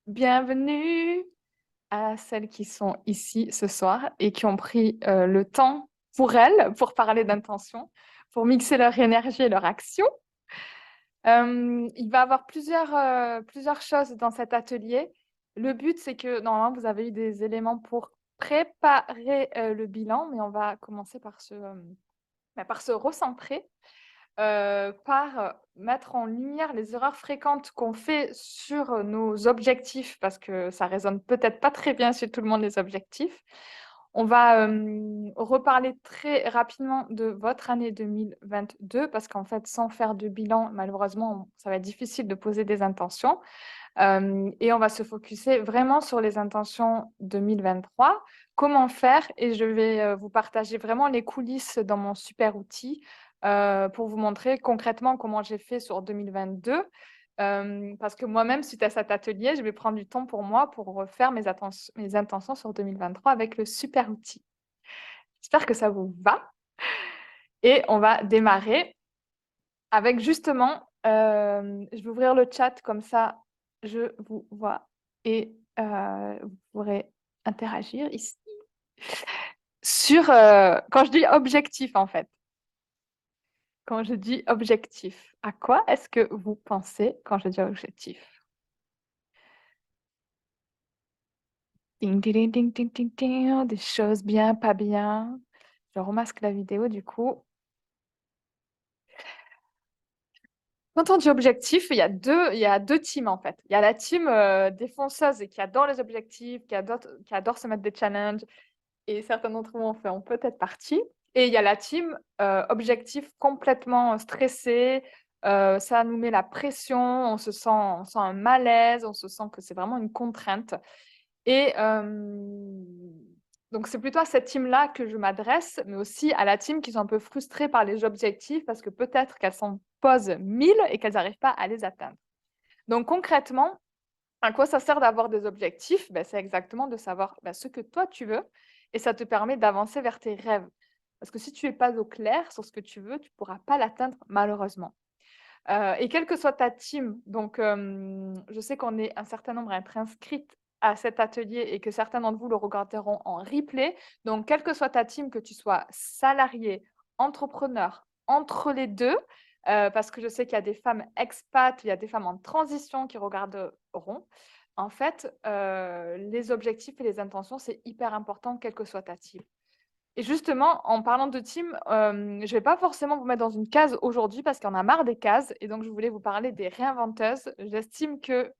Bienvenue à celles qui sont ici ce soir et qui ont pris le temps pour elles, pour parler d'intention, pour mixer leur énergie et leur action. Il va y avoir plusieurs choses dans cet atelier. Le but, c'est que normalement, vous avez eu des éléments pour préparer le bilan, mais on va commencer par se recentrer, par mettre en lumière les erreurs fréquentes qu'on fait sur nos objectifs, parce que ça résonne peut-être pas très bien chez tout le monde, les objectifs. On va reparler très rapidement de votre année 2022, parce qu'en fait, sans faire de bilan, malheureusement, ça va être difficile de poser des intentions. Et on va se focuser vraiment sur les intentions 2023. Comment faire? Et je vais vous partager vraiment les coulisses dans mon super outil pour vous montrer concrètement comment j'ai fait sur 2022. Parce que moi-même, suite à cet atelier, je vais prendre du temps pour moi pour refaire mes intentions sur 2023 avec le super outil. J'espère que ça vous va. Et on va démarrer avec justement, je vais ouvrir le chat comme ça, je vous vois et vous pourrez interagir ici sur, quand je dis objectif en fait. Quand je dis objectif, à quoi est-ce que vous pensez quand je dis objectif? Ding ding ding ding ding ding, des choses bien, pas bien. Je remasque la vidéo du coup. Quand on dit objectif, il y a deux teams en fait. Il y a la team des fonceuses et qui adore les objectifs, qui adore se mettre des challenges, et certains d'entre vous en font peut-être partie. Et il y a la team objectif complètement stressé, ça nous met la pression, on sent un malaise, on se sent que c'est vraiment une contrainte. Et donc, c'est plutôt à cette team-là que je m'adresse, mais aussi à la team qui sont un peu frustrées par les objectifs parce que peut-être qu'elles s'en posent 1000 et qu'elles n'arrivent pas à les atteindre. Donc, concrètement, à quoi ça sert d'avoir des objectifs? C'est exactement de savoir ce que toi tu veux et ça te permet d'avancer vers tes rêves. Parce que si tu n'es pas au clair sur ce que tu veux, tu ne pourras pas l'atteindre malheureusement. Et quelle que soit ta team, donc je sais qu'on est un certain nombre à être inscrites à cet atelier et que certains d'entre vous le regarderont en replay. Donc, quelle que soit ta team, que tu sois salarié, entrepreneur, entre les deux, parce que je sais qu'il y a des femmes expats, il y a des femmes en transition qui regarderont. En fait, les objectifs et les intentions, c'est hyper important, quelle que soit ta team. Et justement, en parlant de team, je ne vais pas forcément vous mettre dans une case aujourd'hui parce qu'il y en a marre des cases et donc je voulais vous parler des réinventeuses. J'estime que,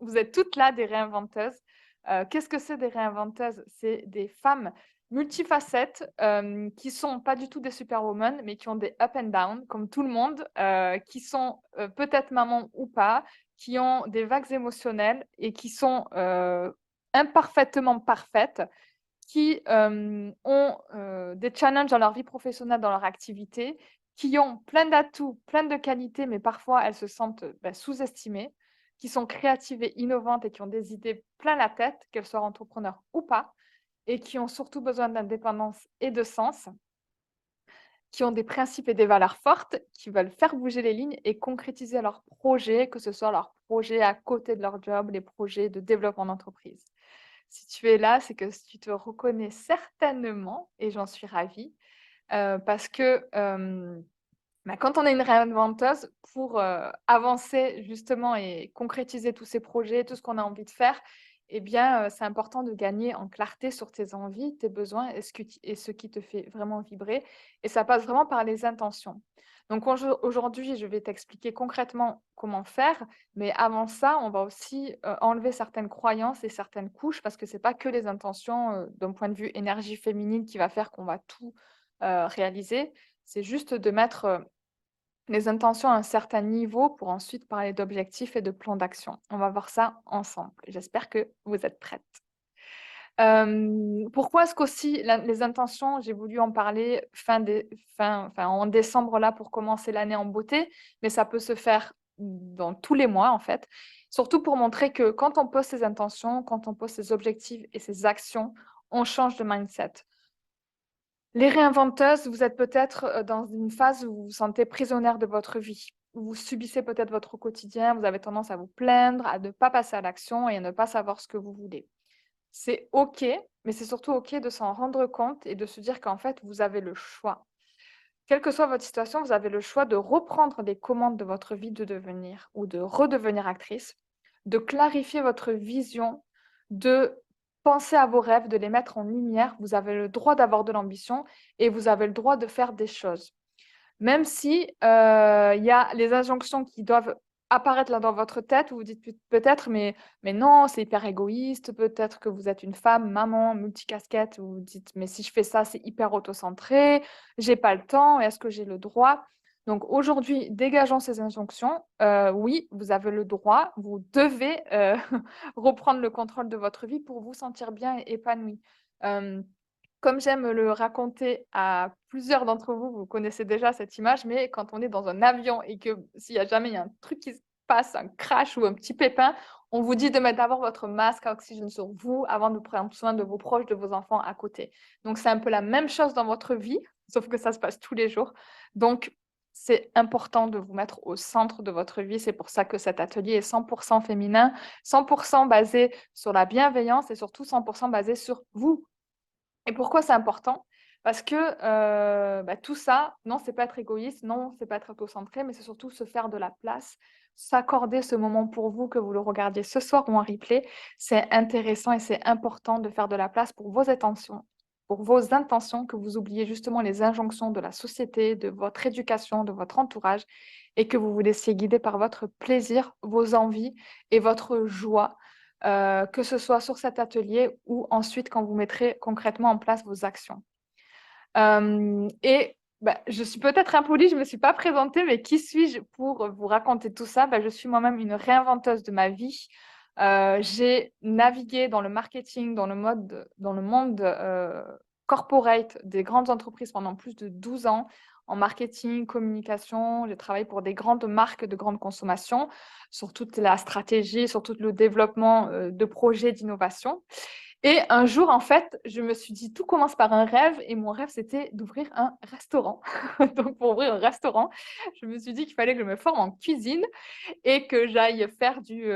vous êtes toutes là des réinventeuses. Qu'est-ce que c'est des réinventeuses? C'est des femmes multifacettes, qui sont pas du tout des superwomen, mais qui ont des up and down comme tout le monde, qui sont, peut-être maman ou pas, qui ont des vagues émotionnelles et qui sont, imparfaitement parfaites, qui ont des challenges dans leur vie professionnelle, dans leur activité, qui ont plein d'atouts, plein de qualités, mais parfois elles se sentent sous-estimées, qui sont créatives et innovantes et qui ont des idées plein la tête, qu'elles soient entrepreneurs ou pas, et qui ont surtout besoin d'indépendance et de sens, qui ont des principes et des valeurs fortes, qui veulent faire bouger les lignes et concrétiser leurs projets, que ce soit leurs projets à côté de leur job, les projets de développement d'entreprise. Si tu es là, c'est que tu te reconnais certainement et j'en suis ravie, parce que, quand on est une réinventeuse, pour, avancer justement et concrétiser tous ces projets, tout ce qu'on a envie de faire, eh bien, c'est important de gagner en clarté sur tes envies, tes besoins et ce qui te fait vraiment vibrer, et ça passe vraiment par les intentions. Donc aujourd'hui, je vais t'expliquer concrètement comment faire, mais avant ça, on va aussi, enlever certaines croyances et certaines couches parce que c'est pas que les intentions, d'un point de vue énergie féminine qui va faire qu'on va tout, réaliser. C'est juste de mettre, les intentions à un certain niveau pour ensuite parler d'objectifs et de plans d'action. On va voir ça ensemble. J'espère que vous êtes prêtes. Pourquoi est-ce qu'aussi les intentions, j'ai voulu en parler en décembre là pour commencer l'année en beauté, mais ça peut se faire dans tous les mois en fait. Surtout pour montrer que quand on pose ses intentions, quand on pose ses objectifs et ses actions, on change de mindset. Les réinventeuses, vous êtes peut-être, dans une phase où vous vous sentez prisonnière de votre vie, vous subissez peut-être votre quotidien, vous avez tendance à vous plaindre, à ne pas passer à l'action et à ne pas savoir ce que vous voulez. C'est OK, mais c'est surtout OK de s'en rendre compte et de se dire qu'en fait, vous avez le choix. Quelle que soit votre situation, vous avez le choix de reprendre les commandes de votre vie de devenir ou de redevenir actrice, de clarifier votre vision, de penser à vos rêves, de les mettre en lumière. Vous avez le droit d'avoir de l'ambition et vous avez le droit de faire des choses. Même si, il y a les injonctions qui doivent apparaître là dans votre tête, vous vous dites peut-être: «Mais non, c'est hyper égoïste». Peut-être que vous êtes une femme, maman, multicasquette, vous vous dites: «Mais si je fais ça, c'est hyper autocentré, j'ai pas le temps, est-ce que j'ai le droit?» Donc aujourd'hui, dégageons ces injonctions. Oui, vous avez le droit, vous devez, reprendre le contrôle de votre vie pour vous sentir bien et épanoui. Hem Comme j'aime le raconter à plusieurs d'entre vous, vous connaissez déjà cette image, mais quand on est dans un avion et que s'il y a jamais il y a un truc qui se passe, un crash ou un petit pépin, on vous dit de mettre d'abord votre masque à oxygène sur vous avant de prendre soin de vos proches, de vos enfants à côté. Donc c'est un peu la même chose dans votre vie, sauf que ça se passe tous les jours. Donc c'est important de vous mettre au centre de votre vie. C'est pour ça que cet atelier est 100% féminin, 100% basé sur la bienveillance et surtout 100% basé sur vous. Et pourquoi c'est important? Parce que, tout ça, non, c'est pas être égoïste, non, c'est pas être autocentré, mais c'est surtout se faire de la place, s'accorder ce moment pour vous, que vous le regardiez ce soir ou en replay. C'est intéressant et c'est important de faire de la place pour vos intentions, que vous oubliez justement les injonctions de la société, de votre éducation, de votre entourage et que vous vous laissiez guider par votre plaisir, vos envies et votre joie. Que ce soit sur cet atelier ou ensuite quand vous mettrez concrètement en place vos actions. Je suis peut-être impolie, je ne me suis pas présentée, mais qui suis-je pour vous raconter tout ça? Je suis moi-même une réinventeuse de ma vie. J'ai navigué dans le marketing, dans le monde, corporate des grandes entreprises pendant plus de 12 ans, en marketing, communication. J'ai travaillé pour des grandes marques de grande consommation, sur toute la stratégie, sur tout le développement, de projets d'innovation. Et un jour, en fait, je me suis dit: «Tout commence par un rêve» et mon rêve, c'était d'ouvrir un restaurant. Donc pour ouvrir un restaurant, je me suis dit qu'il fallait que je me forme en cuisine et que j'aille faire du,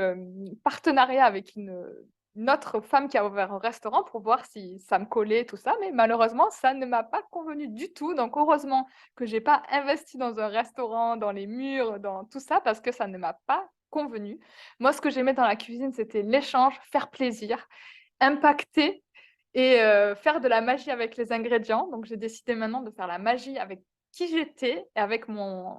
partenariat avec une autre femme qui a ouvert un restaurant pour voir si ça me collait, tout ça. Mais malheureusement, ça ne m'a pas convenu du tout. Donc heureusement que j'ai pas investi dans un restaurant, dans les murs, dans tout ça, parce que ça ne m'a pas convenu. Moi, ce que j'aimais dans la cuisine, c'était l'échange, faire plaisir, impacter et faire de la magie avec les ingrédients. Donc j'ai décidé maintenant de faire la magie avec qui j'étais et avec mon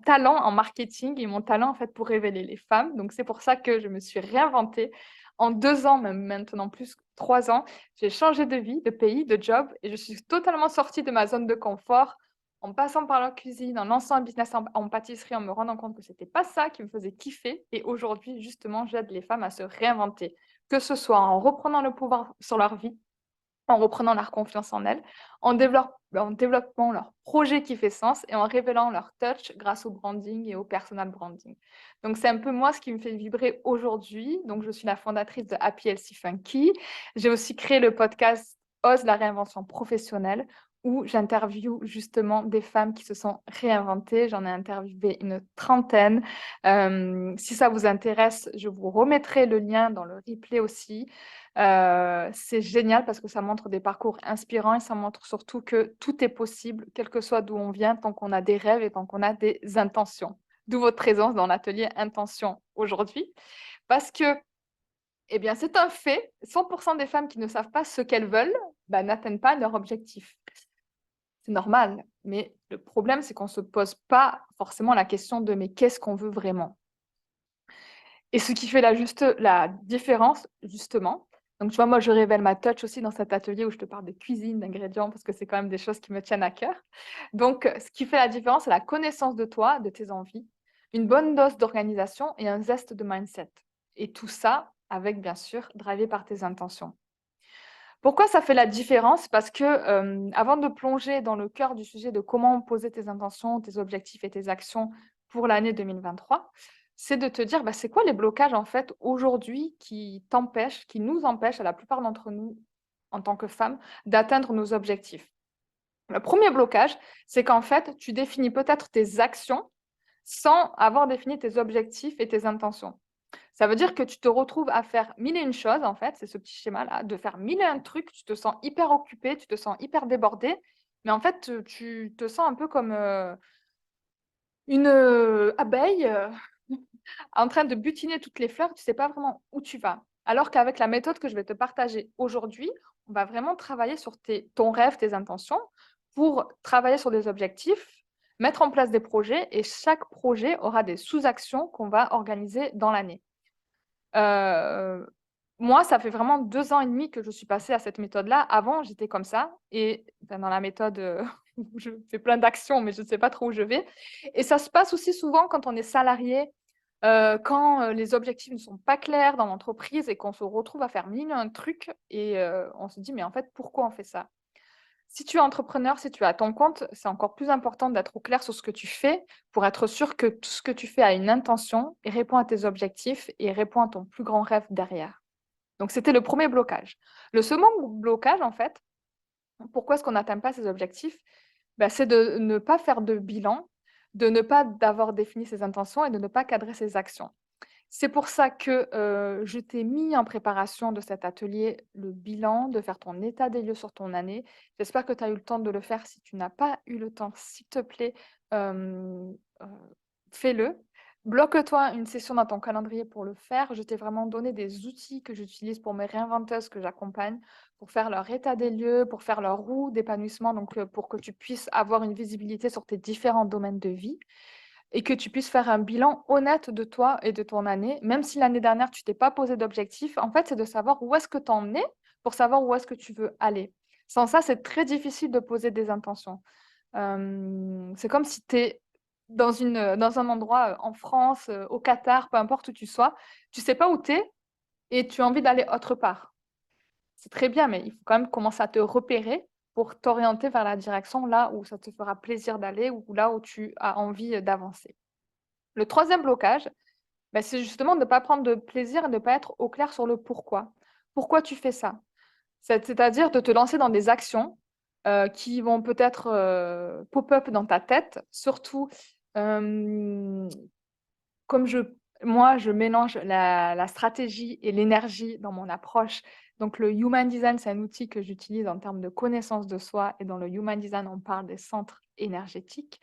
talent en marketing et mon talent, en fait, pour révéler les femmes. Donc c'est pour ça que je me suis réinventée. En 2 ans, même maintenant plus, 3 ans, j'ai changé de vie, de pays, de job et je suis totalement sortie de ma zone de confort en passant par la cuisine, en lançant un business en pâtisserie, en me rendant compte que c'était pas ça qui me faisait kiffer et aujourd'hui, justement, j'aide les femmes à se réinventer. Que ce soit en reprenant le pouvoir sur leur vie, en reprenant leur confiance en elles, en développant leur projet qui fait sens et en révélant leur touch grâce au branding et au personal branding. Donc c'est un peu moi ce qui me fait vibrer aujourd'hui. Donc je suis la fondatrice de Happy Healthy Funky. J'ai aussi créé le podcast Ose la réinvention professionnelle où j'interviewe justement des femmes qui se sont réinventées. J'en ai interviewé une trentaine. Si ça vous intéresse, je vous remettrai le lien dans le replay aussi. C'est génial parce que ça montre des parcours inspirants et ça montre surtout que tout est possible, quel que soit d'où on vient, tant qu'on a des rêves et tant qu'on a des intentions. D'où votre présence dans l'atelier Intention aujourd'hui. Parce que, eh bien, c'est un fait, 100% des femmes qui ne savent pas ce qu'elles veulent, n'atteignent pas leur objectif. C'est normal, mais le problème, c'est qu'on ne se pose pas forcément la question de mais qu'est-ce qu'on veut vraiment? Et ce qui fait la différence, justement, donc tu vois, moi, je révèle ma touch aussi dans cet atelier où je te parle de cuisine, d'ingrédients, parce que c'est quand même des choses qui me tiennent à cœur. Donc, ce qui fait la différence, c'est la connaissance de toi, de tes envies, une bonne dose d'organisation et un zeste de mindset. Et tout ça avec, bien sûr, drivé par tes intentions. Pourquoi ça fait la différence? Parce que, avant de plonger dans le cœur du sujet de comment poser tes intentions, tes objectifs et tes actions pour l'année 2023, c'est de te dire, c'est quoi les blocages, en fait, aujourd'hui qui nous empêchent, à la plupart d'entre nous, en tant que femmes, d'atteindre nos objectifs? Le premier blocage, c'est qu'en fait, tu définis peut-être tes actions sans avoir défini tes objectifs et tes intentions. Ça veut dire que tu te retrouves à faire mille et une choses, en fait, c'est ce petit schéma-là, de faire mille et un trucs, tu te sens hyper occupé, tu te sens hyper débordé, mais en fait, tu te sens un peu comme une abeille en train de butiner toutes les fleurs, tu sais pas vraiment où tu vas. Alors qu'avec la méthode que je vais te partager aujourd'hui, on va vraiment travailler sur ton rêve, tes intentions, pour travailler sur des objectifs, mettre en place des projets, et chaque projet aura des sous-actions qu'on va organiser dans l'année. Heu, Moi, ça fait vraiment 2 ans et demi que je suis passée à cette méthode-là. Avant, j'étais comme ça et enfin, dans la méthode, où je fais plein d'actions, mais je ne sais pas trop où je vais, et ça se passe aussi souvent quand on est salarié, quand, les objectifs ne sont pas clairs dans l'entreprise et qu'on se retrouve à faire 1000 et un trucs et on se dit: «Mais en fait, pourquoi on fait ça?» Si tu es entrepreneur, si tu es à ton compte, c'est encore plus important d'être au clair sur ce que tu fais pour être sûr que tout ce que tu fais a une intention et répond à tes objectifs et répond à ton plus grand rêve derrière. Donc, c'était le premier blocage. Le second blocage, en fait, pourquoi est-ce qu'on n'atteint pas ces objectifs? Bah, c'est de ne pas faire de bilan, de ne pas d'avoir défini ses intentions et de ne pas cadrer ses actions. C'est pour ça que, je t'ai mis en préparation de cet atelier le bilan, de faire ton état des lieux sur ton année. J'espère que tu as eu le temps de le faire. Si tu n'as pas eu le temps, s'il te plaît, fais-le. Bloque-toi une session dans ton calendrier pour le faire. Je t'ai vraiment donné des outils que j'utilise pour mes réinventeuses que j'accompagne, pour faire leur état des lieux, pour faire leur roue d'épanouissement, donc pour que tu puisses avoir une visibilité sur tes différents domaines de vie et que tu puisses faire un bilan honnête de toi et de ton année. Même si l'année dernière, tu t'es pas posé d'objectif, en fait, c'est de savoir où est-ce que tu en es pour savoir où est-ce que tu veux aller. Sans ça, c'est très difficile de poser des intentions. C'est comme si tu es dans un endroit, en France, au Qatar, peu importe où tu sais pas où tu es et tu as envie d'aller autre part. C'est très bien, mais il faut quand même commencer à te repérer pour t'orienter vers la direction là où ça te fera plaisir d'aller ou là où tu as envie, d'avancer. Le troisième blocage, bah, c'est justement de ne pas prendre de plaisir et de ne pas être au clair sur le pourquoi. Pourquoi tu fais ça? C'est-à-dire de te lancer dans des actions, qui vont peut-être, pop-up dans ta tête, surtout, hem, comme moi, je mélange la stratégie et l'énergie dans mon approche. Donc le Human Design, c'est un outil que j'utilise en termes de connaissance de soi et dans le Human Design, on parle des centres énergétiques.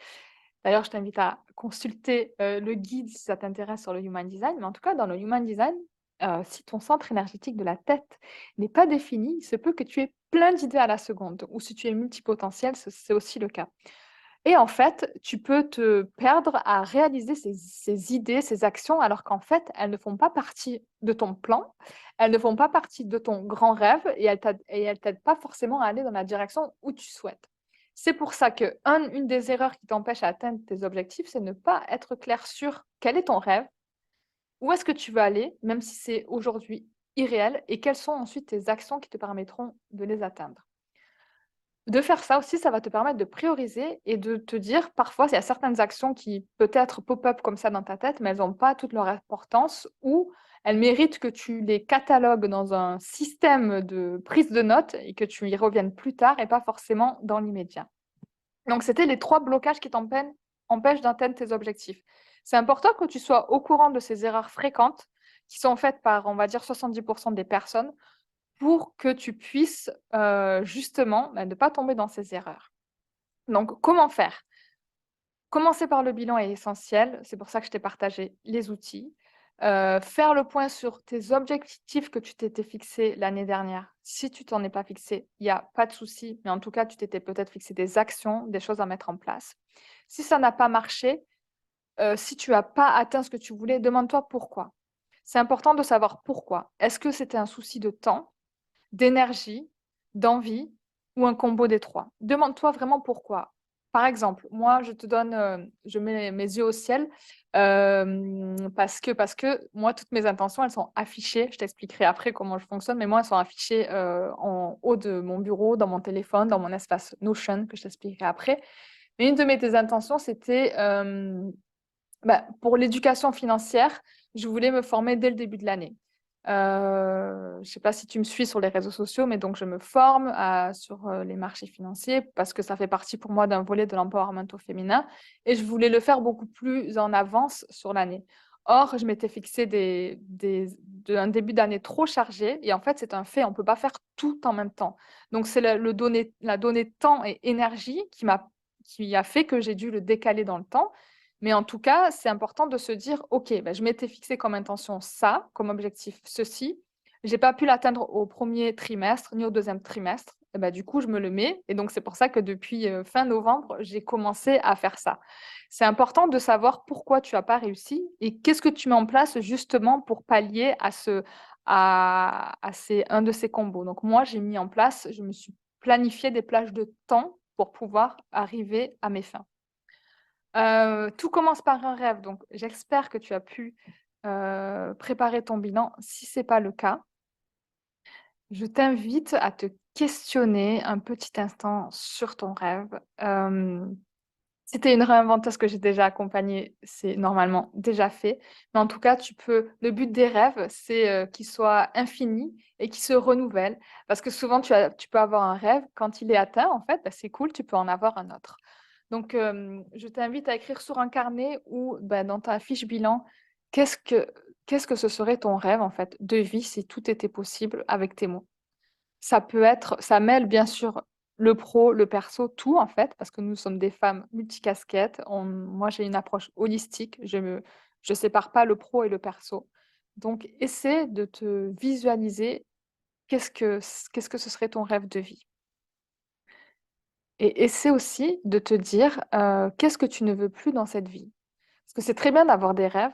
D'ailleurs, je t'invite à consulter, le guide si ça t'intéresse sur le Human Design. Mais en tout cas, dans le Human Design, si ton centre énergétique de la tête n'est pas défini, il se peut que tu aies plein d'idées à la seconde ou si tu es multipotentiel, c'est aussi le cas. Et en fait, tu peux te perdre à réaliser ces idées, ces actions, alors qu'en fait, elles ne font pas partie de ton plan, elles ne font pas partie de ton grand rêve et elles t'aident pas forcément à aller dans la direction où tu souhaites. C'est pour ça que une des erreurs qui t'empêche à atteindre tes objectifs, c'est ne pas être clair sur quel est ton rêve, où est-ce que tu veux aller, même si c'est aujourd'hui irréel, et quelles sont ensuite tes actions qui te permettront de les atteindre. De faire ça aussi, ça va te permettre de prioriser et de te dire, parfois, il y a certaines actions qui peut-être pop-up comme ça dans ta tête, mais elles n'ont pas toute leur importance ou elles méritent que tu les catalogues dans un système de prise de notes et que tu y reviennes plus tard et pas forcément dans l'immédiat. Donc, c'était les 3 blocages qui empêchent d'atteindre tes objectifs. C'est important que tu sois au courant de ces erreurs fréquentes qui sont faites par, on va dire, 70 des personnes pour que tu puisses, justement, bah, ne pas tomber dans ces erreurs. Donc comment faire? Commencer par le bilan est essentiel, c'est pour ça que je t'ai partagé les outils. Faire le point sur tes objectifs que tu t'étais fixé l'année dernière. Si tu t'en es pas fixé, il y a pas de souci, mais en tout cas, tu t'étais peut-être fixé des actions, des choses à mettre en place. Si ça n'a pas marché, si tu as pas atteint ce que tu voulais, demande-toi pourquoi. C'est important de savoir pourquoi. Est-ce que c'était un souci de temps? D'énergie, d'envie ou un combo des 3. Demande-toi vraiment pourquoi. Par exemple, moi, je te donne, je mets mes yeux au ciel, parce que moi, toutes mes intentions, elles sont affichées. Je t'expliquerai après comment je fonctionne, mais moi, elles sont affichées, en haut de mon bureau, dans mon téléphone, dans mon espace Notion, que je t'expliquerai après. Mais une de mes intentions, c'était, bah, pour l'éducation financière, je voulais me former dès le début de l'année. Je sais pas si tu me suis sur les réseaux sociaux, mais donc je me forme sur les marchés financiers parce que ça fait partie pour moi d'un volet de l'empowerment au féminin et je voulais le faire beaucoup plus en avance sur l'année. Or, je m'étais fixé un début d'année trop chargé et en fait, c'est un fait, on ne peut pas faire tout en même temps. Donc, c'est la donnée temps et énergie qui a fait que j'ai dû le décaler dans le temps. Mais en tout cas, c'est important de se dire: «OK, bah, je m'étais fixé comme intention ça, comme objectif ceci. J'ai pas pu l'atteindre au premier trimestre ni au deuxième trimestre et bah, du coup, je me le mets» et donc c'est pour ça que depuis, fin novembre, j'ai commencé à faire ça. C'est important de savoir pourquoi tu as pas réussi et qu'est-ce que tu mets en place justement pour pallier à ces un de ces combos. Donc moi, j'ai mis en place je me suis planifié des plages de temps pour pouvoir arriver à mes fins. Tout commence par un rêve, donc j'espère que tu as pu, préparer ton bilan. Si c'est pas le cas, je t'invite à te questionner un petit instant sur ton rêve. Si tu es une réinventeuse que j'ai déjà accompagnée, c'est normalement déjà fait. Mais en tout cas, le but des rêves, c'est, qu'ils soient infinis et qu'ils se renouvellent. Parce que souvent tu peux avoir un rêve, quand il est atteint, en fait, bah, c'est cool, tu peux en avoir un autre. Donc, je t'invite à écrire sur un carnet ou, bah, dans ta fiche bilan, qu'est-ce que qu'est-ce que ce serait ton rêve, en fait, de vie si tout était possible avec tes mots? Ça mêle bien sûr le pro, le perso, tout en fait, parce que nous sommes des femmes multicasquettes. Moi, j'ai une approche holistique. Je sépare pas le pro et le perso. Donc, essaie de te visualiser qu'est-ce que ce serait ton rêve de vie? Et essaie aussi de te dire, qu'est-ce que tu ne veux plus dans cette vie? Parce que c'est très bien d'avoir des rêves,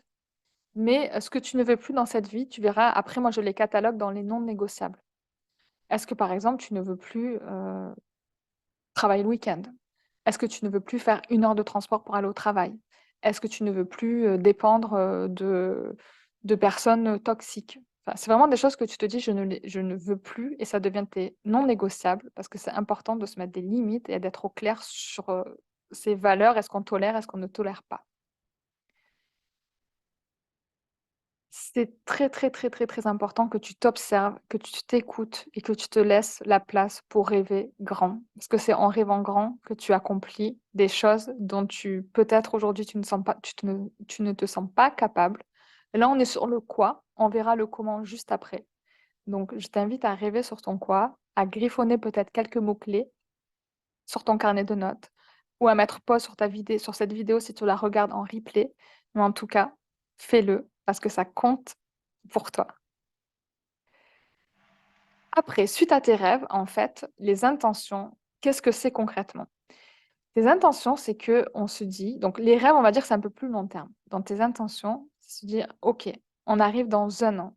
mais, ce que tu ne veux plus dans cette vie, tu verras après moi je les catalogue dans les non négociables. Est-ce que par exemple tu ne veux plus, travailler le week-end? Est-ce que tu ne veux plus faire 1 heure de transport pour aller au travail? Est-ce que tu ne veux plus, dépendre, de personnes, toxiques? Enfin, c'est vraiment des choses que tu te dis: «Je ne veux plus» et ça devient tes non négociables parce que c'est important de se mettre des limites et d'être au clair sur, ses valeurs. Est-ce qu'on tolère? Est-ce qu'on ne tolère pas? C'est très, très, très, très, très important que tu t'observes, que tu t'écoutes et que tu te laisses la place pour rêver grand. Parce que c'est en rêvant grand que tu accomplis des choses dont peut-être aujourd'hui tu ne te sens pas capable. Là, on est sur le quoi, on verra le comment juste après. Donc, je t'invite à rêver sur ton quoi, à griffonner peut-être quelques mots-clés sur ton carnet de notes ou à mettre pause sur cette vidéo si tu la regardes en replay. Mais en tout cas, fais-le parce que ça compte pour toi. Après, suite à tes rêves, en fait, les intentions, qu'est-ce que c'est concrètement? Tes intentions, c'est que on se dit donc les rêves, on va dire, c'est un peu plus long terme. Dans tes intentions, c'est se dire: «OK, on arrive dans 1 an,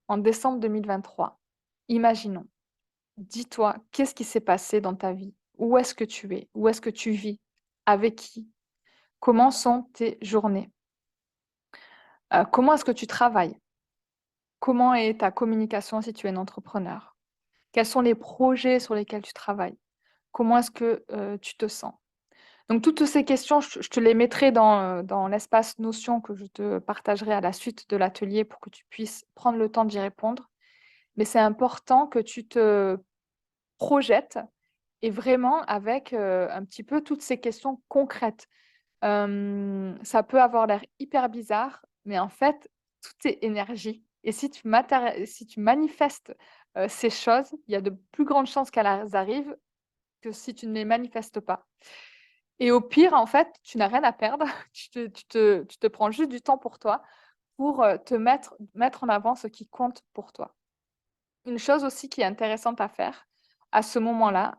en décembre 2023. Imaginons, dis-toi, qu'est-ce qui s'est passé dans ta vie? Où est-ce que tu es? Où est-ce que tu vis? Avec qui? Comment sont tes journées? Comment est-ce que tu travailles? Comment est ta communication si tu es une entrepreneur? Quels sont les projets sur lesquels tu travailles? Comment est-ce que, tu te sens? Donc toutes ces questions, je te les mettrai dans l'espace notion que je te partagerai à la suite de l'atelier pour que tu puisses prendre le temps d'y répondre. Mais c'est important que tu te projettes et vraiment avec, un petit peu toutes ces questions concrètes. Ça peut avoir l'air hyper bizarre, mais en fait, tout est énergie et si tu manifestes, ces choses, il y a de plus grandes chances qu'elles arrivent que si tu ne les manifestes pas. Et au pire, en fait, tu n'as rien à perdre. Tu te prends juste du temps pour toi, pour, mettre en avant ce qui compte pour toi. Une chose aussi qui est intéressante à faire, à ce moment-là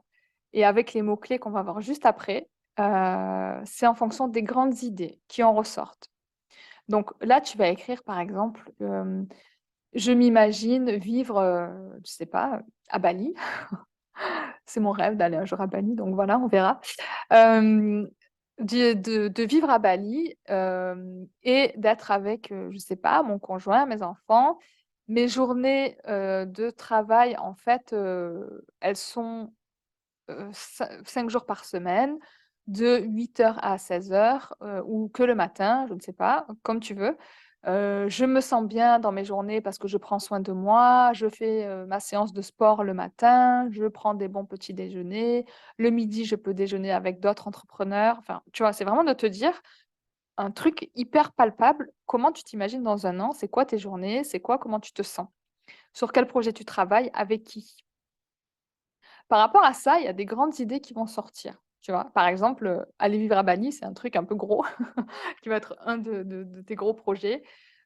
et avec les mots-clés qu'on va voir juste après, c'est en fonction des grandes idées qui en ressortent. Donc là, tu vas écrire par exemple, «Je m'imagine vivre, je sais pas, à Bali». C'est mon rêve d'aller un jour à Bali, donc voilà, on verra. Hem, de vivre à Bali, et d'être avec, je sais pas, mon conjoint, mes enfants. Mes journées, de travail, en fait, elles sont, 5 jours par semaine, de 8 heures à 16 heures, ou que le matin, je ne sais pas, comme tu veux. Je me sens bien dans mes journées parce que je prends soin de moi, je fais, ma séance de sport le matin, je prends des bons petits déjeuners. Le midi, je peux déjeuner avec d'autres entrepreneurs. Enfin, tu vois? C'est vraiment de te dire un truc hyper palpable. Comment tu t'imagines dans un an? C'est quoi tes journées? C'est quoi comment tu te sens? Sur quel projet tu travailles? Avec qui? Par rapport à ça, il y a des grandes idées qui vont sortir, tu vois? Par exemple, aller vivre à Bali, c'est un truc un peu gros qui va être un de tes gros projets.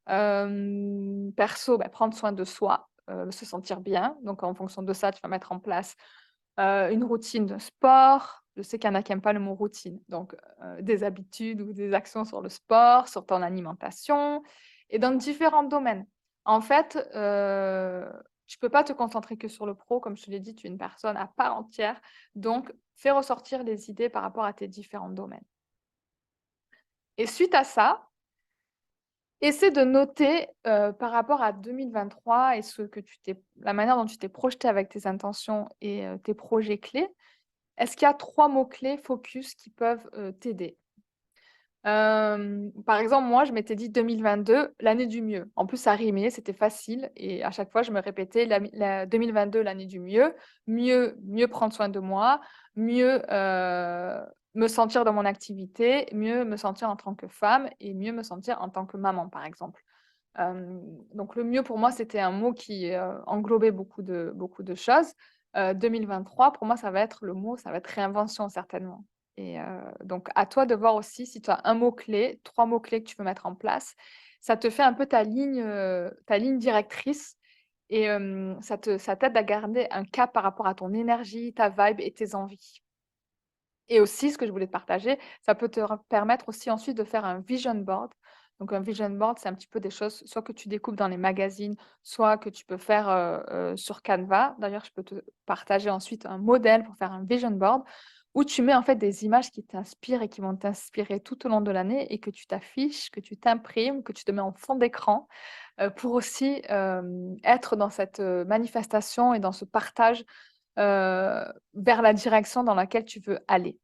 Perso, bah, prendre soin de soi, se sentir bien. Donc en fonction de ça, tu vas mettre en place, une routine de sport. Je sais qu'il y en a qui n'aiment pas le mot routine, donc des habitudes ou des actions sur le sport, sur ton alimentation et dans différents domaines. En fait, tu peux pas te concentrer que sur le pro, comme je te l'ai dit, tu es une personne à part entière, donc fais ressortir les idées par rapport à tes différents domaines et suite à ça, essaie de noter, par rapport à 2023 et ce que tu t'es la manière dont tu t'es projeté avec tes intentions et tes projets clés. Est-ce qu'il y a 3 mots clés focus qui peuvent, t'aider? Par exemple, moi, je m'étais dit 2022, l'année du mieux. En plus, ça rimait, c'était facile et à chaque fois, je me répétais la 2022, l'année du mieux. Mieux prendre soin de moi, mieux, me sentir dans mon activité, mieux me sentir en tant que femme et mieux me sentir en tant que maman, par exemple. Donc le mieux pour moi, c'était un mot qui, englobait beaucoup de choses. 2023, pour moi, ça va être le mot, ça va être réinvention certainement et donc à toi de voir aussi si tu as un mot clé, 3 mots clés que tu peux mettre en place. Ça te fait un peu ta ligne directrice et ça t'aide à garder un cap par rapport à ton énergie, ta vibe et tes envies. Et aussi, ce que je voulais te partager, ça peut te permettre aussi ensuite de faire un vision board. Donc un vision board, c'est un petit peu des choses soit que tu découpes dans les magazines, soit que tu peux faire, sur Canva. D'ailleurs, je peux te partager ensuite un modèle pour faire un vision board où tu mets en fait des images qui t'inspirent et qui vont t'inspirer tout au long de l'année et que tu t'affiches, que tu t'imprimes, que tu te mets en fond d'écran, pour aussi, être dans cette, manifestation et dans ce partage, vers la direction dans laquelle tu veux aller.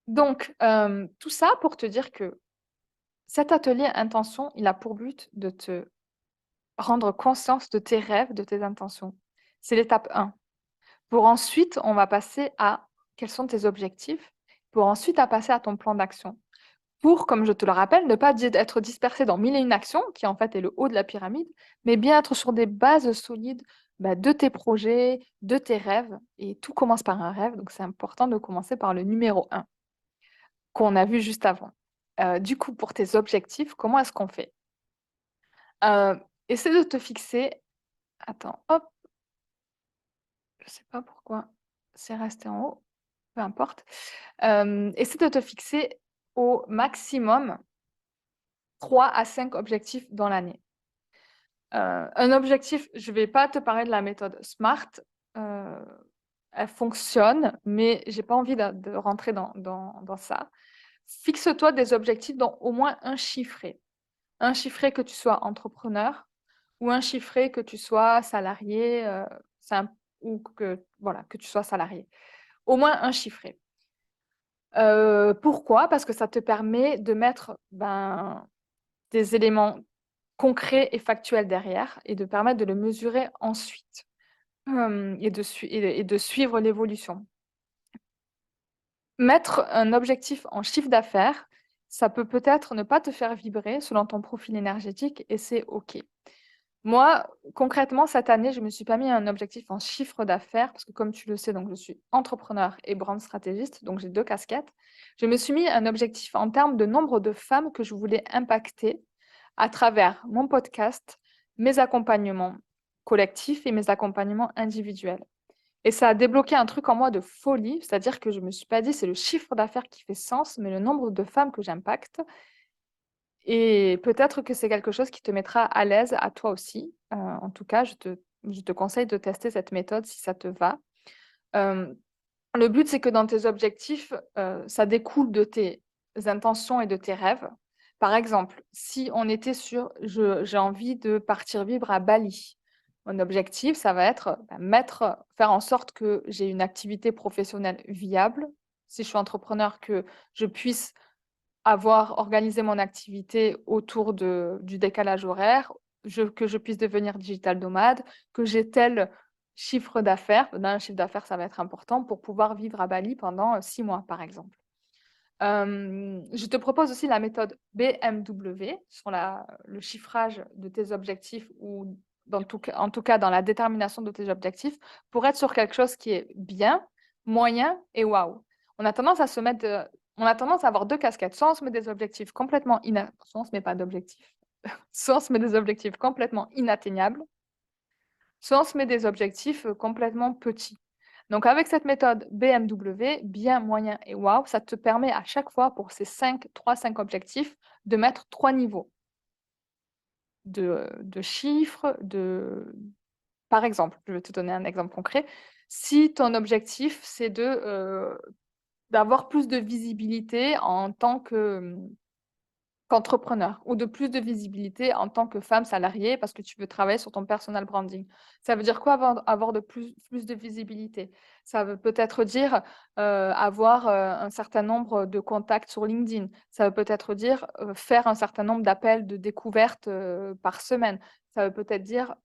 Donc, tout ça pour te dire que cet atelier intention, il a pour but de te rendre conscience de tes rêves, de tes intentions. C'est l'étape 1. Pour ensuite, on va passer à quels sont tes objectifs, pour ensuite à passer à ton plan d'action. Pour, comme je te le rappelle, ne pas être dispersé dans mille et une actions, qui en fait est le haut de la pyramide, mais bien être sur des bases solides, bah, de tes projets, de tes rêves. Et tout commence par un rêve, donc c'est important de commencer par le numéro 1 qu'on a vu juste avant. Du coup, pour tes objectifs, comment est-ce qu'on fait? Essaie de te fixer attends, hop, je sais pas pourquoi c'est resté en haut, peu importe. Essaie de te fixer au maximum 3 à 5 objectifs dans l'année. Un objectif, je vais pas te parler de la méthode SMART, heu, elle fonctionne, mais j'ai pas envie de rentrer dans ça. Fixe-toi des objectifs dont au moins un chiffré. Un chiffré que tu sois entrepreneur ou un chiffré que tu sois salarié, simp ou que voilà, que tu sois salarié. Au moins un chiffré. Pourquoi? Parce que ça te permet de mettre, ben, des éléments concrets et factuels derrière et de permettre de le mesurer ensuite, et de suivre l'évolution. Mettre un objectif en chiffre d'affaires, ça peut peut-être ne pas te faire vibrer selon ton profil énergétique et c'est OK. Moi, concrètement, cette année, je me suis pas mis un objectif en chiffre d'affaires parce que comme tu le sais, donc je suis entrepreneur et brand stratégiste, donc j'ai 2 casquettes. Je me suis mis un objectif en termes de nombre de femmes que je voulais impacter à travers mon podcast, mes accompagnements collectifs et mes accompagnements individuels. Et ça a débloqué un truc en moi de folie, c'est-à-dire que je me suis pas dit: «C'est le chiffre d'affaires qui fait sens», mais le nombre de femmes que j'impacte et peut-être que c'est quelque chose qui te mettra à l'aise à toi aussi. En tout cas, je te conseille de tester cette méthode si ça te va. Hem, le but, c'est que dans tes objectifs, ça découle de tes intentions et de tes rêves. Par exemple, si on était sur j'ai envie de partir vivre à Bali. Mon objectif, ça va être, bah, faire en sorte que j'ai une activité professionnelle viable. Si je suis entrepreneur, que je puisse avoir organisé mon activité autour du décalage horaire, que je puisse devenir digital nomade, que j'ai tel chiffre d'affaires. Dans un chiffre d'affaires, ça va être important pour pouvoir vivre à Bali pendant 6 mois, par exemple. Je te propose aussi la méthode BMW sur le chiffrage de tes objectifs ou en tout cas dans la détermination de tes objectifs pour être sur quelque chose qui est bien, moyen et waouh. On a tendance à on a tendance à avoir deux casquettes. Soit on se met des objectifs complètement soit on se met pas d'objectifs. Soit on se met des objectifs complètement inatteignables, soit on se met des objectifs complètement petits. Donc, avec cette méthode BMW, bien, moyen et wow, ça te permet à chaque fois pour ces 3-5 objectifs de mettre 3 niveaux de chiffres. Par exemple, je vais te donner un exemple concret. Si ton objectif, c'est d'avoir plus de visibilité en tant qu'entrepreneur ou de plus de visibilité en tant que femme salariée parce que tu veux travailler sur ton personal branding. Ça veut dire quoi avoir de plus de visibilité? Ça veut peut-être dire avoir un certain nombre de contacts sur LinkedIn. Ça veut peut-être dire faire un certain nombre d'appels de découverte par semaine. Ça veut peut-être dire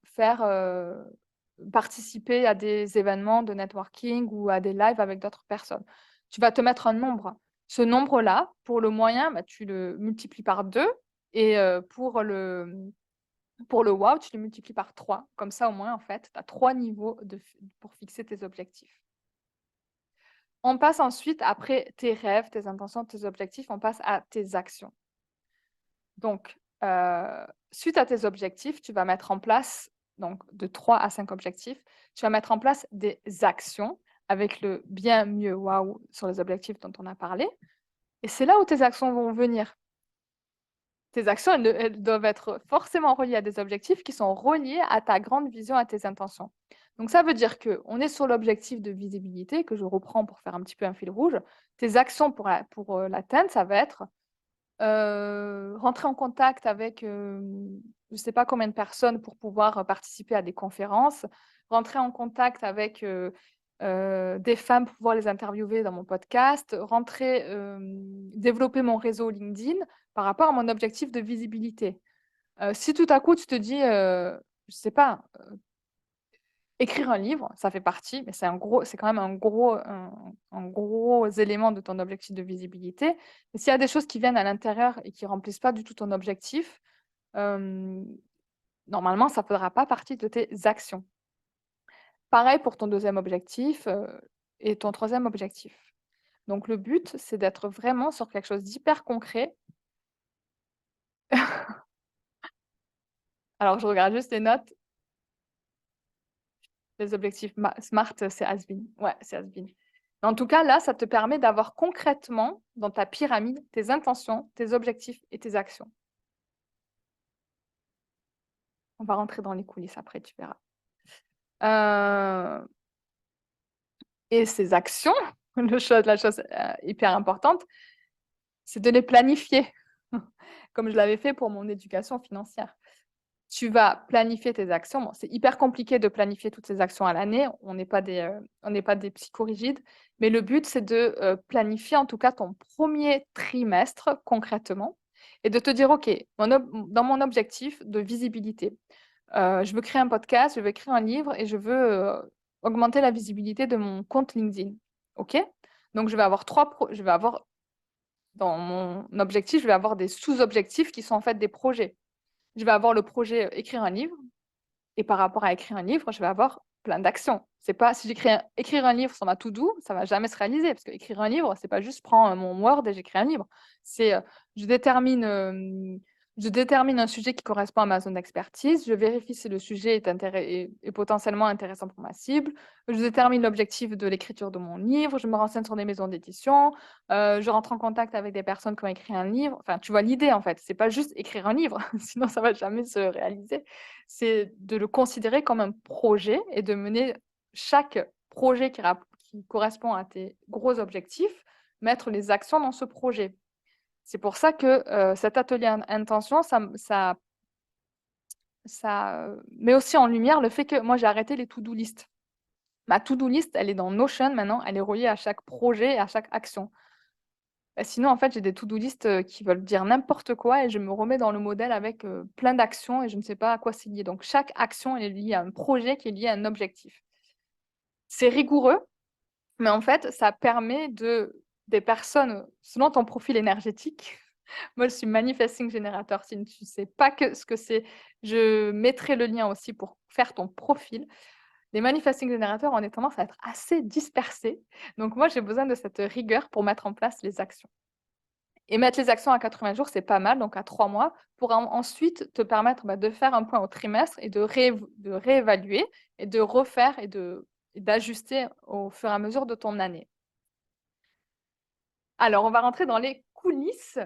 participer à des événements de networking ou à des lives avec d'autres personnes. Tu vas te mettre un nombre. Ce nombre-là, pour le moyen, bah, tu le multiplies par 2 et pour le wow, tu le multiplies par 3. Comme ça, au moins, en fait, tu as 3 niveaux pour fixer tes objectifs. On passe ensuite, après tes rêves, tes intentions, tes objectifs, on passe à tes actions. Donc, suite à tes objectifs, tu vas mettre en place, donc de 3 à 5 objectifs, tu vas mettre en place des actions avec le bien, mieux, waouh sur les objectifs dont on a parlé. Et c'est là où tes actions vont venir. Tes actions, elles doivent être forcément reliées à des objectifs qui sont reliés à ta grande vision, à tes intentions. Donc, ça veut dire qu'on est sur l'objectif de visibilité, que je reprends pour faire un petit peu un fil rouge. Tes actions pour l'atteindre, ça va être rentrer en contact avec, je ne sais pas combien de personnes pour pouvoir participer à des conférences, rentrer en contact avec des femmes pour pouvoir les interviewer dans mon podcast, développer mon réseau LinkedIn par rapport à mon objectif de visibilité. Si tout à coup tu te dis, je ne sais pas, écrire un livre, ça fait partie, mais c'est quand même un gros élément de ton objectif de visibilité. Et s'il y a des choses qui viennent à l'intérieur et qui remplissent pas du tout ton objectif, normalement, ça ne fera pas partie de tes actions. Pareil pour ton deuxième objectif et ton troisième objectif. Donc, le but, c'est d'être vraiment sur quelque chose d'hyper concret. Alors, je regarde juste les notes. Les objectifs SMART, c'est has-been. Ouais, c'est has-been. En tout cas, là, ça te permet d'avoir concrètement dans ta pyramide tes intentions, tes objectifs et tes actions. On va rentrer dans les coulisses après, tu verras. Et ces actions, la chose hyper importante, c'est de les planifier, comme je l'avais fait pour mon éducation financière. Tu vas planifier tes actions. Bon, c'est hyper compliqué de planifier toutes ces actions à l'année. On n'est pas des psychorigides. Mais le but, c'est de planifier en tout cas ton premier trimestre concrètement et de te dire, OK, dans mon objectif de visibilité, je veux créer un podcast, je veux écrire un livre et je veux augmenter la visibilité de mon compte LinkedIn. OK? Donc, dans mon objectif, je vais avoir des sous-objectifs qui sont en fait des projets. Je vais avoir le projet écrire un livre. Et par rapport à écrire un livre, je vais avoir plein d'actions. C'est pas si écrire un livre sur ma to-do, ça va jamais se réaliser parce qu'écrire un livre, c'est pas juste prendre mon Word et j'écris un livre. C'est je détermine un sujet qui correspond à ma zone d'expertise, je vérifie si le sujet est potentiellement intéressant pour ma cible, je détermine l'objectif de l'écriture de mon livre, je me renseigne sur des maisons d'édition, je rentre en contact avec des personnes qui ont écrit un livre. Enfin, tu vois l'idée en fait, c'est pas juste écrire un livre, sinon ça va jamais se réaliser. C'est de le considérer comme un projet et de mener chaque projet qui correspond à tes gros objectifs, mettre les actions dans ce projet. C'est pour ça que cet atelier intention, ça met aussi en lumière le fait que moi, j'ai arrêté les to-do list. Ma to-do list, elle est dans Notion maintenant, elle est reliée à chaque projet et à chaque action. Sinon, en fait, j'ai des to-do list qui veulent dire n'importe quoi et je me remets dans le modèle avec plein d'actions et je ne sais pas à quoi c'est lié. Donc, chaque action est liée à un projet qui est lié à un objectif. C'est rigoureux, mais en fait, ça permet des personnes, selon ton profil énergétique. Moi, je suis manifesting générateur. Si tu ne sais pas ce que c'est, je mettrai le lien aussi pour faire ton profil. Les manifesting générateurs ont tendance à être assez dispersés. Donc, moi, j'ai besoin de cette rigueur pour mettre en place les actions. Et mettre les actions à 80 jours, c'est pas mal, donc à 3 mois, pour ensuite te permettre de faire un point au trimestre et de réévaluer et de refaire et d'ajuster au fur et à mesure de ton année. Alors, on va rentrer dans les coulisses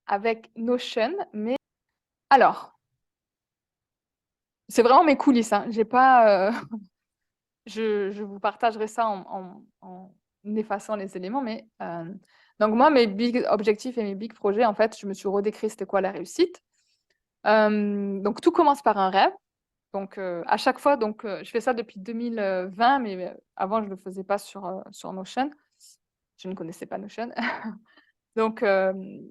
avec Notion, mais alors, c'est vraiment mes coulisses, hein. J'ai pas, je vous partagerai ça en effaçant les éléments, mais donc moi, mes big objectifs et mes big projets, en fait, je me suis redécrit c'était quoi la réussite. Donc tout commence par un rêve. Donc à chaque fois, je fais ça depuis 2020, mais avant, je ne le faisais pas sur Notion. Je ne connaissais pas Notion. Donc, il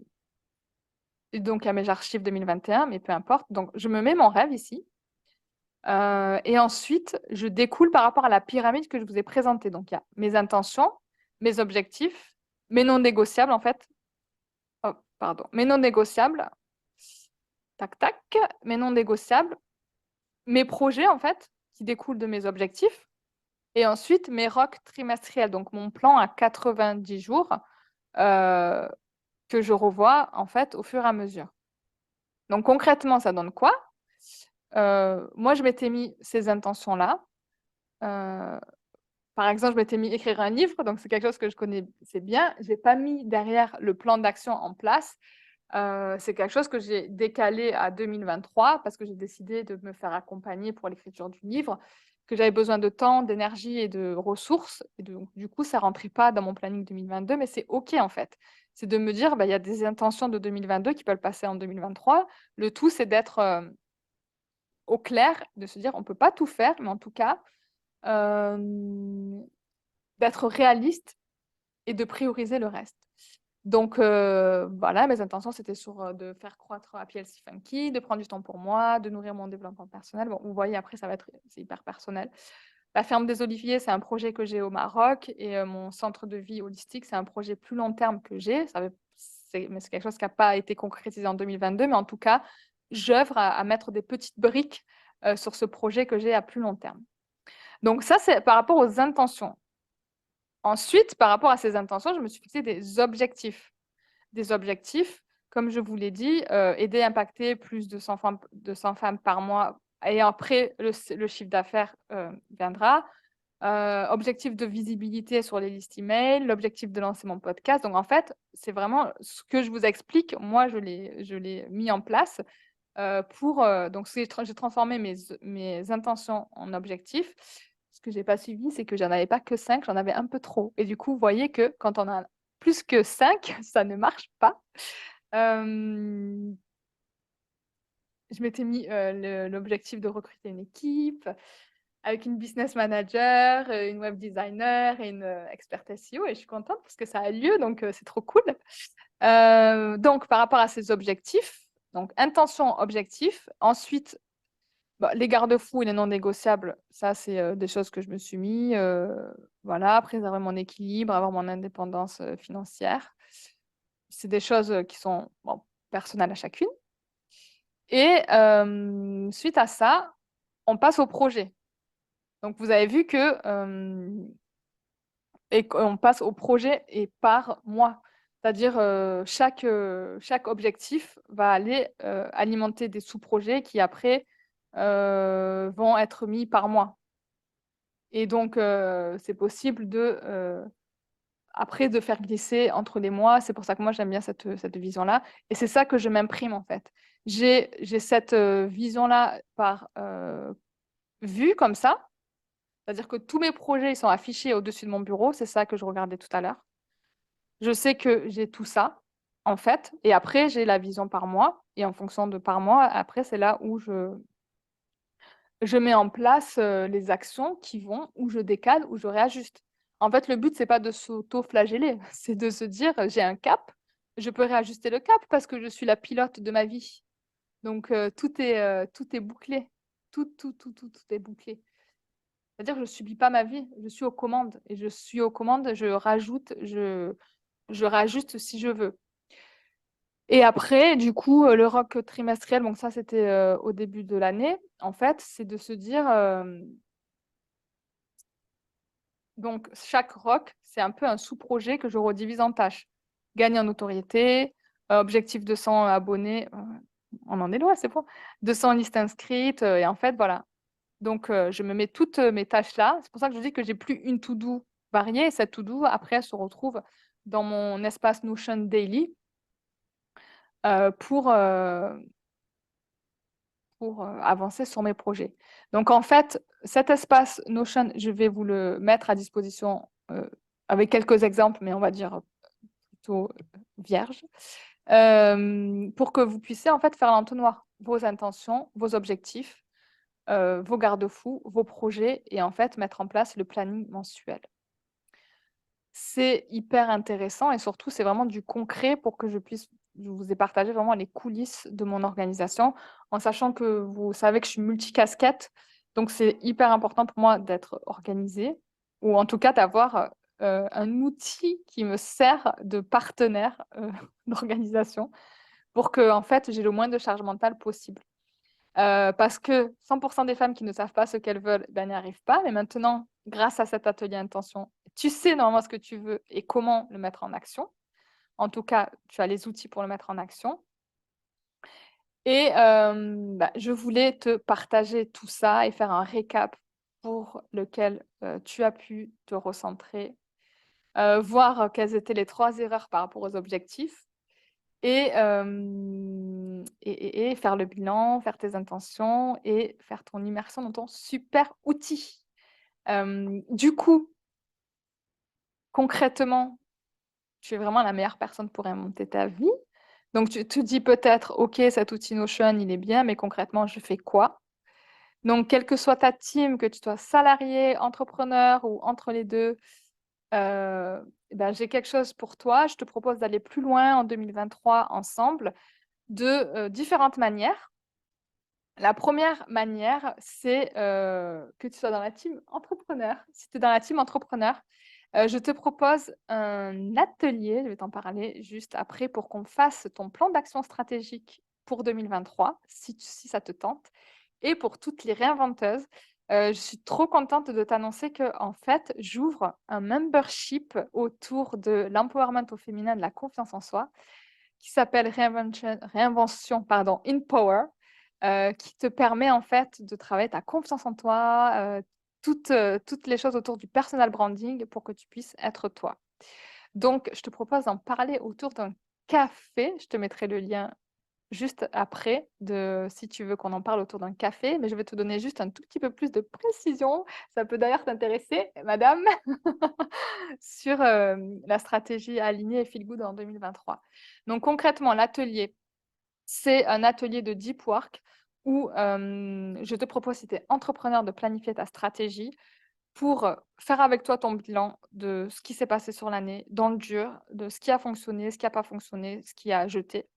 y a mes archives 2021, mais peu importe. Donc, je me mets mon rêve ici. Et ensuite, je découle par rapport à la pyramide que je vous ai présentée. Donc, il y a mes intentions, mes objectifs, mes non négociables, en fait. Oh, pardon. Mes non négociables. Tac, tac. Mes non négociables. Mes projets, en fait, qui découlent de mes objectifs. Et ensuite, mes ROC trimestriels. Donc, mon plan à 90 jours que je revois, en fait, au fur et à mesure. Donc, concrètement, ça donne quoi? Moi, je m'étais mis ces intentions-là. Par exemple, je m'étais mis écrire un livre, donc c'est quelque chose que je connais, c'est bien. Je n'ai pas mis derrière le plan d'action en place. C'est quelque chose que j'ai décalé à 2023 parce que j'ai décidé de me faire accompagner pour l'écriture du livre, que j'avais besoin de temps, d'énergie et de ressources. Et donc, du coup, ça ne rentrait pas dans mon planning 2022, mais c'est OK en fait. C'est de me dire, il y a des intentions de 2022 qui peuvent passer en 2023. Le tout, c'est d'être au clair, de se dire, on ne peut pas tout faire, mais en tout cas, d'être réaliste et de prioriser le reste. Donc voilà, mes intentions, c'était de faire croître Happy Healthy Funky, de prendre du temps pour moi, de nourrir mon développement personnel. Bon, vous voyez, après, c'est hyper personnel. La ferme des Oliviers, c'est un projet que j'ai au Maroc et mon centre de vie holistique, c'est un projet plus long terme que j'ai. Mais c'est quelque chose qui n'a pas été concrétisé en 2022, mais en tout cas, j'œuvre à mettre des petites briques sur ce projet que j'ai à plus long terme. Donc ça, c'est par rapport aux intentions. Ensuite, par rapport à ces intentions, je me suis fixé des objectifs. Des objectifs, comme je vous l'ai dit, aider à impacter plus de 100 femmes par mois et après le chiffre d'affaires viendra. Objectif de visibilité sur les listes email, l'objectif de lancer mon podcast. Donc en fait, c'est vraiment ce que je vous explique. Moi, je l'ai mis en place donc j'ai transformé mes intentions en objectifs. Ce que j'ai pas suivi, c'est que j'en avais pas que 5, j'en avais un peu trop. Et du coup, vous voyez que quand on a plus que 5, ça ne marche pas. Je m'étais mis l'objectif de recruter une équipe avec une business manager, une web designer et une experte SEO. Et je suis contente parce que ça a lieu, donc c'est trop cool. Donc, par rapport à ces objectifs, donc intention, objectif. Ensuite, les garde-fous et les non négociables, ça, c'est des choses que je me suis mis. Voilà, préserver mon équilibre, avoir mon indépendance financière. C'est des choses qui sont personnelles à chacune. Et suite à ça, on passe au projet. Donc, vous avez vu qu'on passe au projet et par mois. C'est-à-dire chaque objectif va aller alimenter des sous-projets qui après vont être mis par mois. Et donc, c'est possible après de faire glisser entre les mois. C'est pour ça que moi, j'aime bien cette vision-là. Et c'est ça que je m'imprime, en fait. J'ai cette vision-là par vue, comme ça. C'est-à-dire que tous mes projets ils sont affichés au-dessus de mon bureau. C'est ça que je regardais tout à l'heure. Je sais que j'ai tout ça, en fait. Et après, j'ai la vision par mois. Et en fonction de par mois, après, c'est là où je mets en place les actions qui vont, où je décale, où je réajuste. En fait, le but, c'est pas de s'auto-flageller, c'est de se dire, j'ai un cap, je peux réajuster le cap parce que je suis la pilote de ma vie. Donc, tout est bouclé. Tout est bouclé. C'est-à-dire que je subis pas ma vie, je suis aux commandes et je suis aux commandes, je rajoute, je réajuste si je veux. Et après, du coup, le rock trimestriel, donc ça, c'était, au début de l'année. En fait, c'est de se dire, donc chaque rock, c'est un peu un sous-projet que je redivise en tâches. Gagner en notoriété, objectif 200 abonnés, on en est loin, c'est bon. 200 listes inscrites, et en fait, voilà. Donc, je me mets toutes, mes tâches là. C'est pour ça que je dis que j'ai plus une to-do variée. Cette to-do, après, elle se retrouve dans mon espace Notion Daily, pour, avancer sur mes projets. Donc en fait, cet espace Notion, je vais vous le mettre à disposition, avec quelques exemples, mais on va dire plutôt, vierge, pour que vous puissiez en fait faire l'entonnoir. Vos intentions, vos objectifs, vos garde-fous, vos projets et en fait mettre en place le planning mensuel. C'est hyper intéressant et surtout, c'est vraiment du concret pour que je vous ai partagé vraiment les coulisses de mon organisation, en sachant que vous savez que je suis multicasquette, donc c'est hyper important pour moi d'être organisée ou en tout cas d'avoir, un outil qui me sert de partenaire, d'organisation pour que en fait, j'ai le moins de charge mentale possible. Parce que 100 des femmes qui ne savent pas ce qu'elles veulent, ben, n'y arrivent pas. Mais maintenant, grâce à cet atelier intention, tu sais normalement ce que tu veux et comment le mettre en action. En tout cas, tu as les outils pour le mettre en action. Et bah, je voulais te partager tout ça et faire un récap pour lequel, tu as pu te recentrer, voir quelles étaient les 3 erreurs par rapport aux objectifs et faire le bilan, faire tes intentions et faire ton immersion dans ton super outil. Du coup, concrètement, tu es vraiment la meilleure personne pour remonter ta vie. Donc tu te dis peut-être: «OK, cet outil Notion, il est bien, mais concrètement, je fais quoi?» Donc quelle que soit ta team, que tu sois salarié, entrepreneur ou entre les 2, bah, j'ai quelque chose pour toi. Je te propose d'aller plus loin en 2023 ensemble de, différentes manières. La première manière, c'est, que tu sois dans la team entrepreneur. Si tu es dans la team entrepreneur, je te propose un atelier, je vais t'en parler juste après, pour qu'on fasse ton plan d'action stratégique pour 2023, si ça te tente. Et pour toutes les réinventeuses, je suis trop contente de t'annoncer que en fait, j'ouvre un membership autour de l'empowerment au féminin, de la confiance en soi, qui s'appelle Réinvention, pardon, in Power, qui te permet en fait de travailler ta confiance en toi, toutes les choses autour du personal branding pour que tu puisses être toi. Donc, je te propose d'en parler autour d'un café. Je te mettrai le lien juste après si tu veux qu'on en parle autour d'un café, mais je vais te donner juste un tout petit peu plus de précision. Ça peut d'ailleurs t'intéresser, madame, sur, la stratégie alignée et feel good en 2023. Donc concrètement, l'atelier, c'est un atelier de deep work où, je te propose, si tu es entrepreneur, de planifier ta stratégie pour, faire avec toi ton bilan de ce qui s'est passé sur l'année, dans le dur, de ce qui a fonctionné, ce qui a pas fonctionné, ce qui a jeté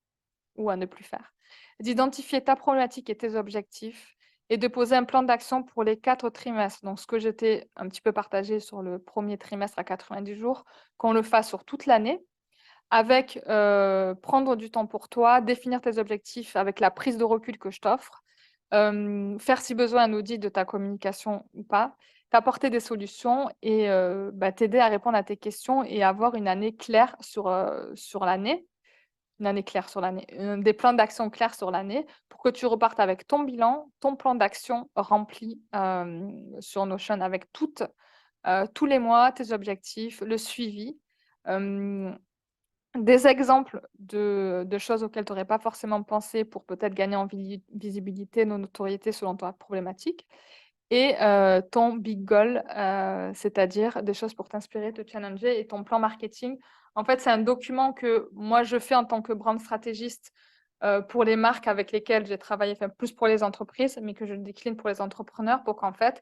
ou à ne plus faire. D'identifier ta problématique et tes objectifs et de poser un plan d'action pour les 4 trimestres. Donc ce que je t'ai un petit peu partagé sur le premier trimestre à 90 jours, qu'on le fasse sur toute l'année avec, prendre du temps pour toi, définir tes objectifs avec la prise de recul que je t'offre, faire si besoin un audit de ta communication ou pas, t'apporter des solutions et bah, t'aider à répondre à tes questions et avoir une année claire sur l'année. Une année claire sur l'année, des plans d'action clairs sur l'année pour que tu repartes avec ton bilan, ton plan d'action rempli, sur Notion avec tous les mois, tes objectifs, le suivi, hem, des exemples de choses auxquelles tu aurais pas forcément pensé pour peut-être gagner en visibilité, notoriété selon ta problématique et ton big goal, c'est-à-dire des choses pour t'inspirer, te challenger et ton plan marketing. En fait, c'est un document que moi je fais en tant que brand stratégiste, pour les marques avec lesquelles j'ai travaillé, enfin plus pour les entreprises, mais que je décline pour les entrepreneurs pour qu'en fait,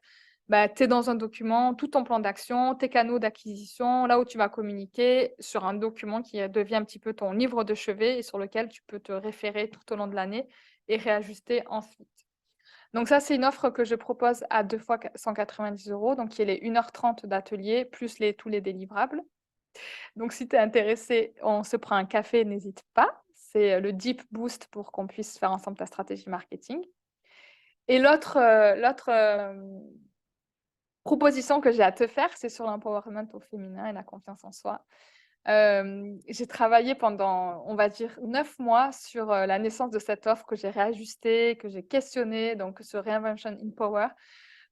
bah, tu es dans un document, tout ton plan d'action, tes canaux d'acquisition, là où tu vas communiquer sur un document qui devient un petit peu ton livre de chevet et sur lequel tu peux te référer tout au long de l'année et réajuster ensuite. Donc ça, c'est une offre que je propose à 2 fois 190 €, donc qui est les 1h30 d'atelier plus tous les délivrables. Donc si tu es intéressé, on se prend un café, n'hésite pas. C'est, le deep boost pour qu'on puisse faire ensemble ta stratégie marketing. Et proposition que j'ai à te faire, c'est sur l'empowerment au féminin et la confiance en soi. J'ai travaillé pendant, on va dire, 9 mois sur, la naissance de cette offre que j'ai réajustée, que j'ai questionnée, donc ce Reinvention in Power,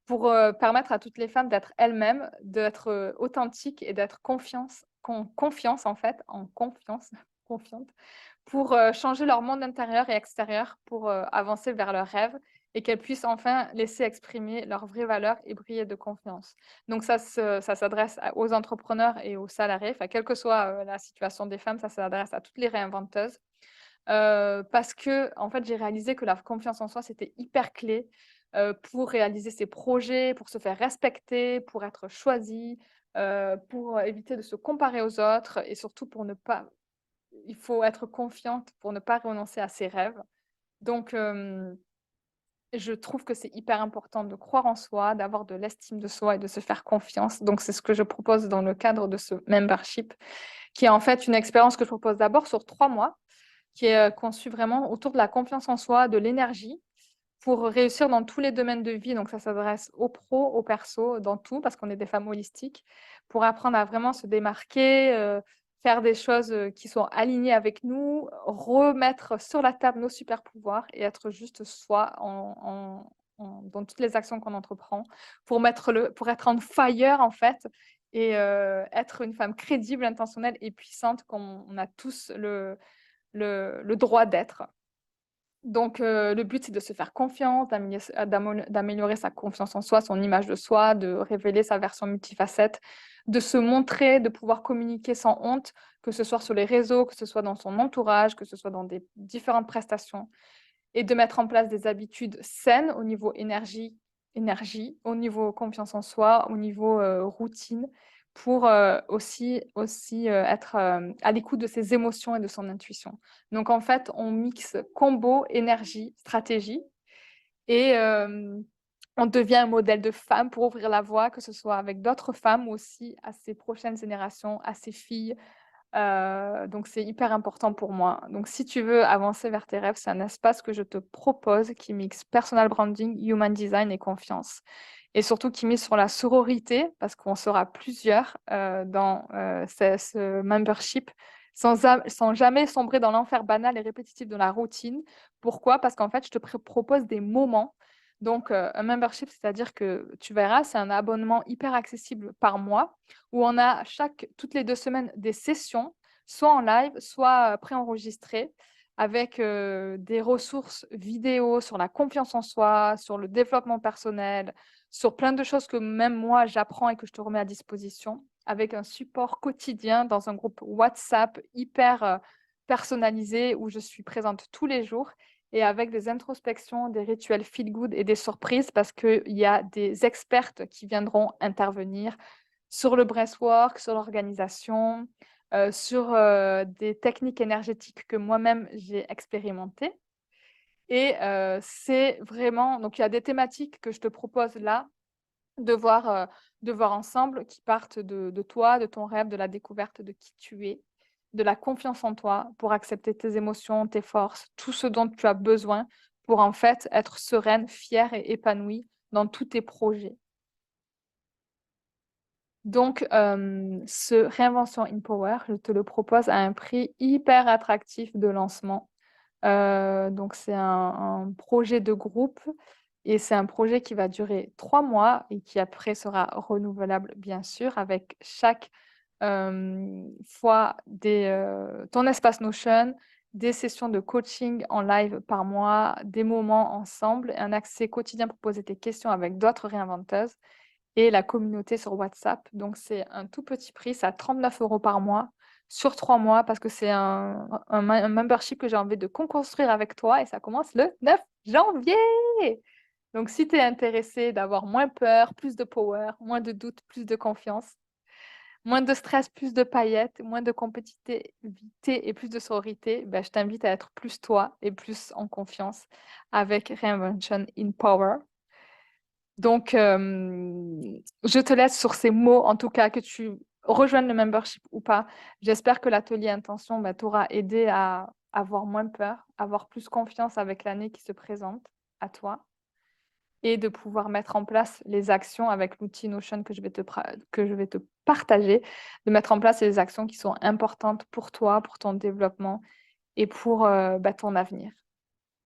pour, permettre à toutes les femmes d'être elles-mêmes, d'être, authentiques et d'être confiance en fait, en confiance, confiantes, pour, changer leur monde intérieur et extérieur, pour, avancer vers leurs rêves et qu'elles puissent enfin laisser exprimer leurs vraies valeurs et briller de confiance. Donc ça s'adresse aux entrepreneurs et aux salariés, enfin, quelle que soit, la situation des femmes, ça s'adresse à toutes les réinventeuses. Parce que en fait, j'ai réalisé que la confiance en soi, c'était hyper clé, pour réaliser ses projets, pour se faire respecter, pour être choisie, pour éviter de se comparer aux autres et surtout pour ne pas il faut être confiante pour ne pas renoncer à ses rêves. Donc je trouve que c'est hyper important de croire en soi, d'avoir de l'estime de soi et de se faire confiance. Donc c'est ce que je propose dans le cadre de ce membership, qui est en fait une expérience que je propose d'abord sur 3 mois, qui est, conçue vraiment autour de la confiance en soi, de l'énergie, pour réussir dans tous les domaines de vie. Donc ça s'adresse aux pros, aux perso, dans tout, parce qu'on est des femmes holistiques, pour apprendre à vraiment se démarquer, faire des choses, qui sont alignées avec nous, remettre sur la table nos super pouvoirs et être juste soi dans toutes les actions qu'on entreprend, pour être on fire en fait et être une femme crédible, intentionnelle et puissante comme on a tous le droit d'être. Donc, le but, c'est de se faire confiance, d'améliorer sa confiance en soi, son image de soi, de révéler sa version multifacette, de se montrer, de pouvoir communiquer sans honte, que ce soit sur les réseaux, que ce soit dans son entourage, que ce soit dans des différentes prestations et de mettre en place des habitudes saines au niveau énergie, au niveau confiance en soi, au niveau, routine pour, être, à l'écoute de ses émotions et de son intuition. Donc en fait, on mixe combo, énergie, stratégie et on devient un modèle de femme pour ouvrir la voie, que ce soit avec d'autres femmes ou aussi à ses prochaines générations, à ses filles, donc c'est hyper important pour moi. Donc si tu veux avancer vers tes rêves, c'est un espace que je te propose qui mixe personal branding, human design et confiance. Et surtout qui mise sur la sororité, parce qu'on sera plusieurs, dans, ce membership sans jamais sombrer dans l'enfer banal et répétitif de la routine. Pourquoi? Parce qu'en fait, je te propose des moments. Donc, un membership, c'est-à-dire que tu verras, c'est un abonnement hyper accessible par mois où on a toutes les 2 semaines des sessions, soit en live, soit, préenregistrées avec, des ressources vidéo sur la confiance en soi, sur le développement personnel, sur plein de choses que même moi j'apprends et que je te remets à disposition, avec un support quotidien dans un groupe WhatsApp hyper, personnalisé où je suis présente tous les jours et avec des introspections, des rituels feel good et des surprises parce qu'il y a des expertes qui viendront intervenir sur le breathwork, sur l'organisation, sur, des techniques énergétiques que moi-même j'ai expérimentées et c'est vraiment donc il y a des thématiques que je te propose là de voir ensemble qui partent de toi, de ton rêve, de la découverte de qui tu es, de la confiance en toi pour accepter tes émotions, tes forces, tout ce dont tu as besoin pour en fait être sereine, fière et épanouie dans tous tes projets. Donc, ce Réinvention in Power, je te le propose à un prix hyper attractif de lancement. Donc c'est un projet de groupe et c'est un projet qui va durer 3 mois et qui après sera renouvelable bien sûr avec chaque, fois ton espace Notion, des sessions de coaching en live par mois, des moments ensemble, un accès quotidien pour poser tes questions avec d'autres réinventeuses et la communauté sur WhatsApp. Donc c'est un tout petit prix, c'est à 39 € par mois, sur 3 mois, parce que c'est un membership que j'ai envie de co-construire avec toi et ça commence le 9 janvier! Donc, si tu es intéressé d'avoir moins peur, plus de power, moins de doute, plus de confiance, moins de stress, plus de paillettes, moins de compétitivité et plus de sororité, bah, je t'invite à être plus toi et plus en confiance avec Reinvention in Power. Donc, je te laisse sur ces mots, en tout cas, que tu rejoignes le membership ou pas. J'espère que l'atelier Intention bah, t'aura aidé à avoir moins peur, avoir plus confiance avec l'année qui se présente à toi et de pouvoir mettre en place les actions avec l'outil Notion que je vais te partager, de mettre en place les actions qui sont importantes pour toi, pour ton développement et pour bah, ton avenir.